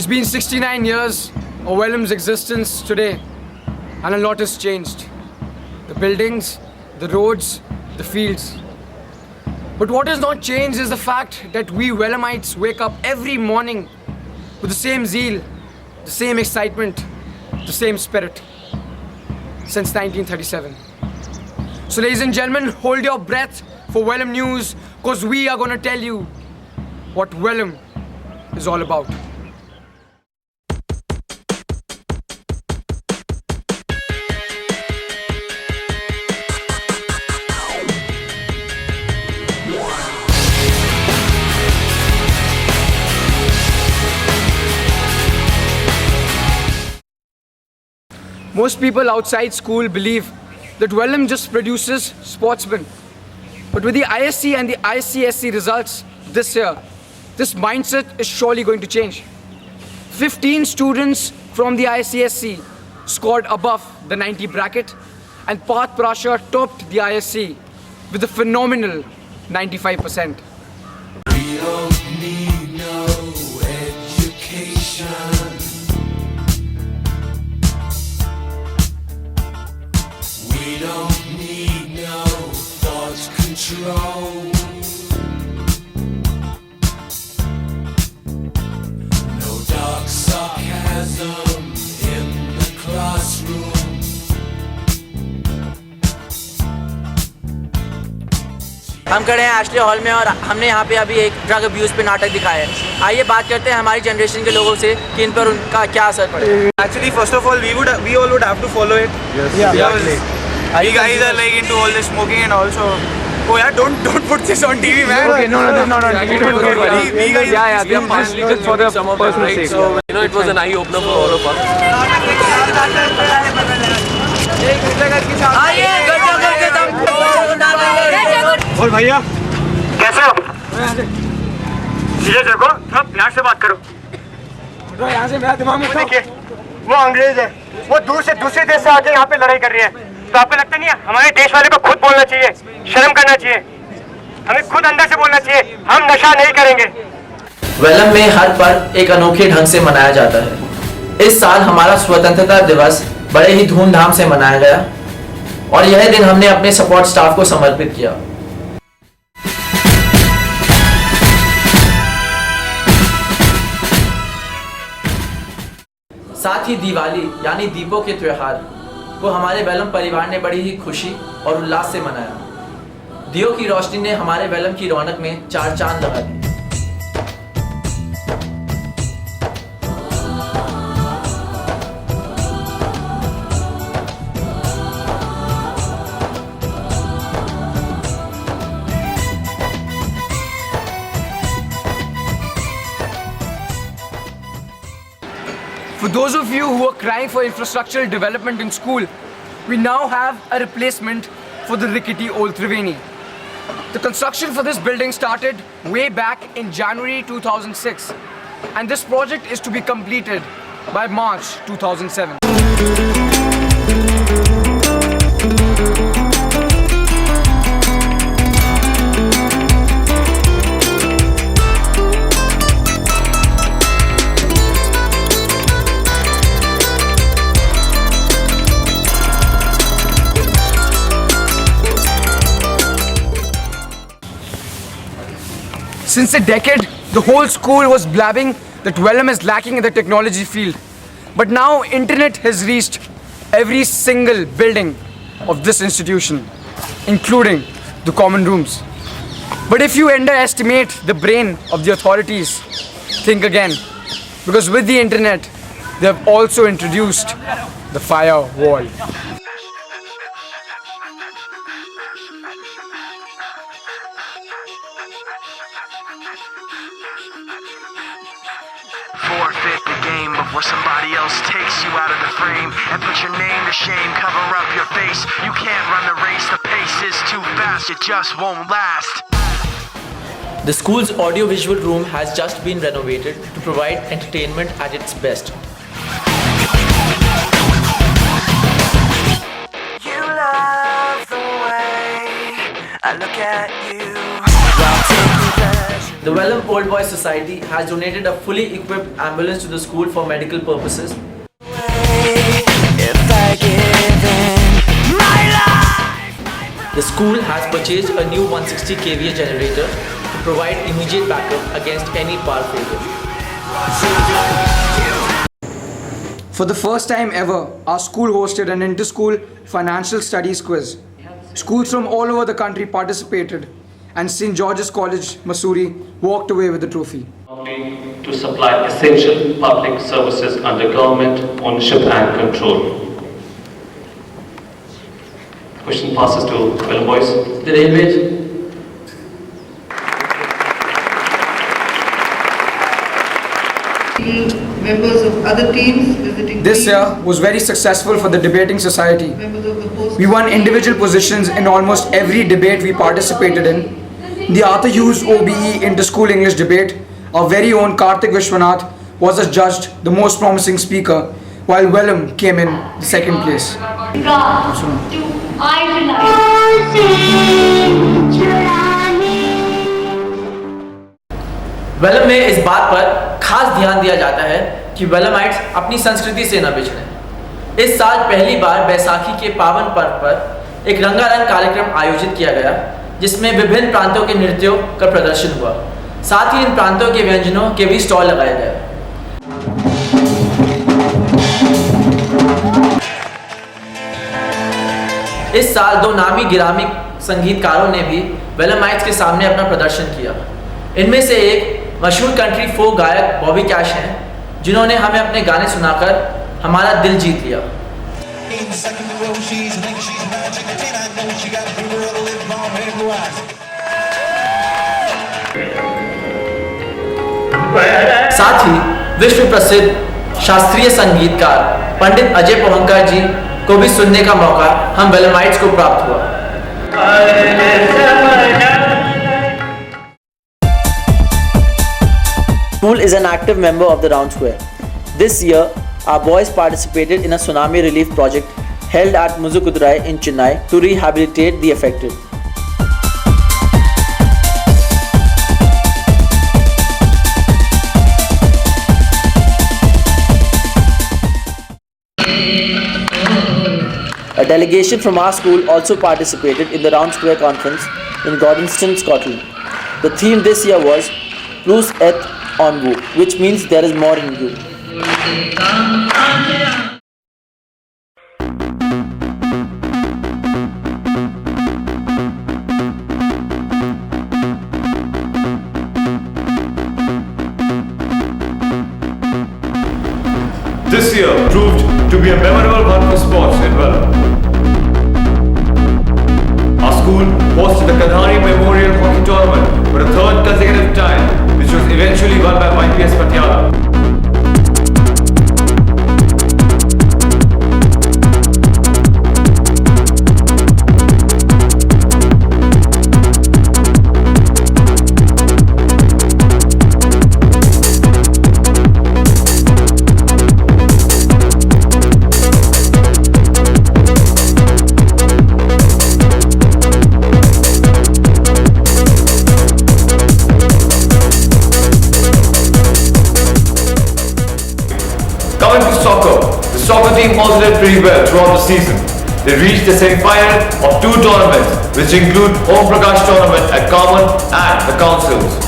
It's been 69 years of Wellam's existence today, and a lot has changed. The buildings, the roads, the fields. But what has not changed is the fact that we Wellamites wake up every morning with the same zeal, the same excitement, the same spirit since 1937. So ladies and gentlemen, hold your breath for Wellam News, because we are going to tell you what Wellam is all about. Most people outside school believe that Wellam just produces sportsmen. But with the ISC and the ICSC results this year, this mindset is surely going to change. 15 students from the ICSC scored above the 90 bracket, and Parth Prasha topped the ISC with a phenomenal 95%. We don't need no education. We don't need no thought control. No dark sarcasm in the classroom. हम खड़े हैं Ashley hall में और हमने यहाँ पे अभी एक ड्रग अब्यूज़ पे नाटक दिखाया है। आइए बात करते हैं हमारी जनरेशन के लोगों से कि इन पर उनका क्या असर पड़ेगा। Actually, first of all, we all would have to follow it. Yes. Yeah. Because you guys are like into all this smoking and also. Oh yeah, don't put this on TV, man. Okay, no. Don't worry. We guys, Yeah, we are partially just for the personal sake. So, it was an eye opener for all of us. और भैया कैसे हो? सीधे देखो, थोड़ा प्यार से बात करो। यहाँ से मेरा दिमाग में देखिए, वो अंग्रेज है, वो दूसरे देश से आके यहाँ पे लड़ाई कर रही है। तो आपको लगता नहीं है हमारे देश वाले को खुद बोलना चाहिए, शर्म करना चाहिए, हमें खुद अंदर से बोलना चाहिए, हम नशा नहीं करेंगे। वेलम में हर पर्व एक अनोखे ढंग से मनाया जाता है। इस साल हमारा स्वतंत्रता दिवस बड़े ही धूमधाम से मनाया गया और यह दिन हमने अपने सपोर्ट स्टाफ को समर्पित किया। साथ ही दिवाली यानी दीपों के त्योहार को हमारे वेलम परिवार ने बड़ी ही खुशी और उल्लास से मनाया। दियों की रोशनी ने हमारे वेलम की रौनक में चार चांद लगा दी। For those of you who are crying for infrastructural development in school, we now have a replacement for the rickety old Triveni. The construction for this building started way back in January 2006, and this project is to be completed by March 2007. Since a decade, the whole school was blabbing that Wellam is lacking in the technology field. But now internet has reached every single building of this institution, including the common rooms. But if you underestimate the brain of the authorities, think again. Because with the internet, they have also introduced the firewall. Forfeit the game before somebody else takes you out of the frame and put your name to shame, cover up your face. You can't run the race, the pace is too fast, it just won't last. The school's audio-visual room has just been renovated to provide entertainment at its best. You love the way I look at you while taking pleasure. The Vellum Old Boys Society has donated a fully equipped ambulance to the school for medical purposes. The school has purchased a new 160 kVA generator to provide immediate backup against any power failure. For the first time ever, our school hosted an inter-school financial studies quiz. Schools from all over the country participated, and St. George's College, Missouri, walked away with the trophy. To supply essential public services under government ownership and control. Question passes to Vellum Boys. The railways. Members of other teams visiting This teams, year was very successful for the debating society. members of the post We won individual positions in almost every debate we participated in. The Arthur Hughes OBE Inter-School English Debate, our very own Karthik Vishwanath was adjudged the most promising speaker, while Vellum came in the second place. God to idolize. वेलम में इस बात पर खास ध्यान दिया जाता है कि वेलमाइट्स अपनी संस्कृति से न बिछड़ें। इस साल पहली बार बैसाखी के पावन पर्व पर एक रंगारंग कार्यक्रम आयोजित किया गया, जिसमें विभिन्न प्रांतों के नृत्यों का प्रदर्शन हुआ। साथ ही इन प्रांतों के व्यंजनों के भी स्टॉल लगाए गए। इस साल दो नामी गिरामी संगीतकारों ने भी वेलमाइट्स के सामने अपना प्रदर्शन किया। इनमें से एक मशहूर कंट्री फोक गायक बॉबी कैश हैं, जिन्होंने हमें अपने गाने सुनाकर हमारा दिल जीत लिया। साथ ही विश्व प्रसिद्ध शास्त्रीय संगीतकार पंडित अजय पोहंकर जी को भी सुनने का मौका हम वेलमाइट्स को प्राप्त हुआ। School is an active member of the Round Square. This year, our boys participated in a tsunami relief project held at Muzukudurai in Chennai to rehabilitate the affected. A delegation from our school also participated in the Round Square conference in Gordonston, Scotland. The theme this year was Plus et en vous, which means there is more in you. This year proved to be a memorable one for sports in Vellum. Our school hosted the Kadhani Memorial Hockey Tournament for a third consecutive time, which was eventually won by YPS Patiala. Coming to soccer, the soccer team also did pretty well throughout the season. They reached the semi-final of two tournaments, which include Om Prakash tournament at Common and the Councils.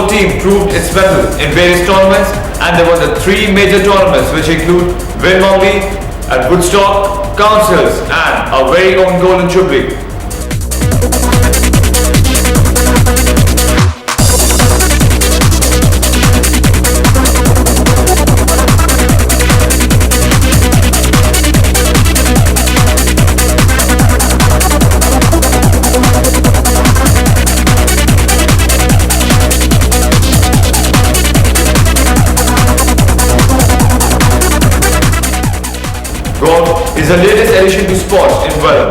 Team proved its mettle in various tournaments, and there were the three major tournaments, which include Winmombi at Woodstock, Councils, and our very own Golden Jubilee. Golf is the latest addition to sports in Wellam.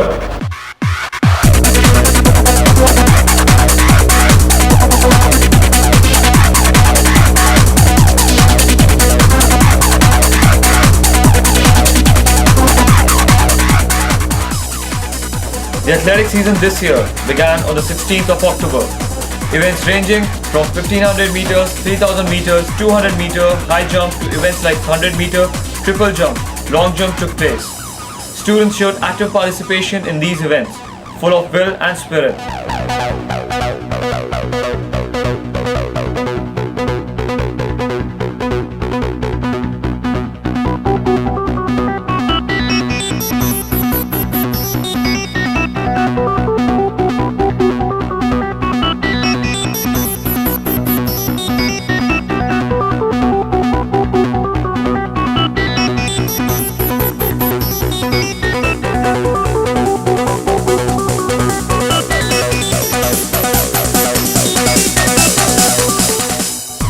The athletic season this year began on the 16th of October. Events ranging from 1500 meters, 3000 meters, 200 meter, high jump to events like 100 meter, triple jump, long jump took place. Students showed active participation in these events, full of will and spirit.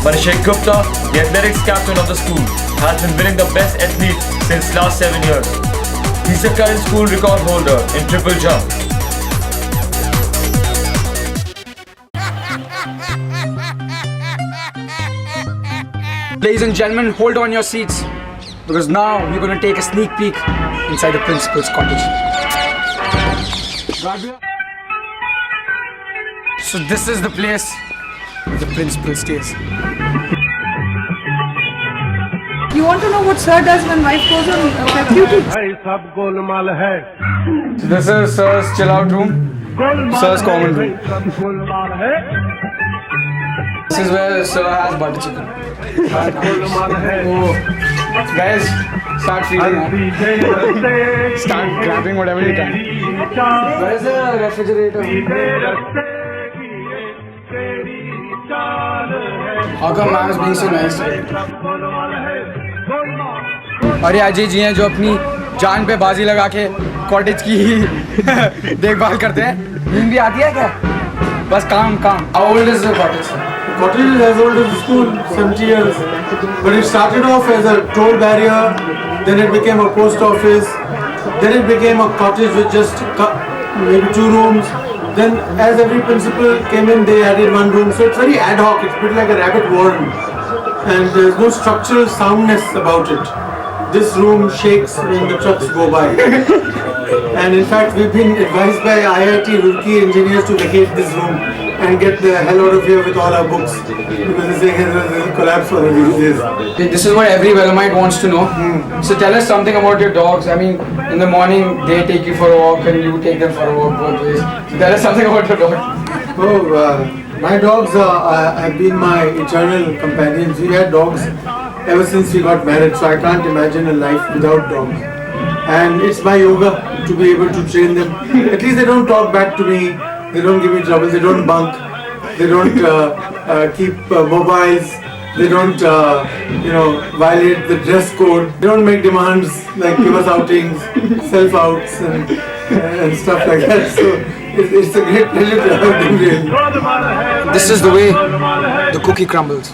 Manishek Gupta, the athletics captain of the school, has been winning the best athlete since last 7 years. He's the current school record holder in triple jump. Ladies and gentlemen, hold on your seats, because now we're going to take a sneak peek inside the principal's cottage. So this is the place the principal stays. You want to know what sir does when wife goes on pep duty? So this is Sir's chill out room, Sir's common room. This is where Sir has butter chicken. Oh, guys, start feeding now. Start grabbing whatever you can. Where is the refrigerator? How come ma'am is being so nice today? और ये अजय जी हैं जो अपनी जान पे बाजी लगा के कॉटेज की देखभाल करते हैं। नींद भी आती है क्या? बस काम काम। How old is the cottage? Cottage is as old as the school, 70 years. But it started off as a toll barrier, then it became a post office, then it became a cottage with just maybe 2 rooms. Then as every principal came in, they added 1 room. So it's very ad hoc, it's a bit like a rabbit warren. And there's no structural soundness about it. This room shakes when the trucks go by. And in fact, we've been advised by IIT Roorkee engineers to vacate this room and get the hell out of here with all our books, because they're saying there's a collapse for these days. This is what every Wellamite wants to know. So tell us something about your dogs. I mean, in the morning they take you for a walk and you take them for a walk both ways. So tell us something about your dog. Oh, my dogs have been my eternal companions. We had dogs ever since we got married, so I can't imagine a life without dogs. And it's my yoga to be able to train them. At least they don't talk back to me, they don't give me trouble, they don't bunk, they don't keep mobiles, they don't violate the dress code, they don't make demands like give us outings, self-outs and stuff like that. So it's a great pleasure to have them really. This is the way the cookie crumbles.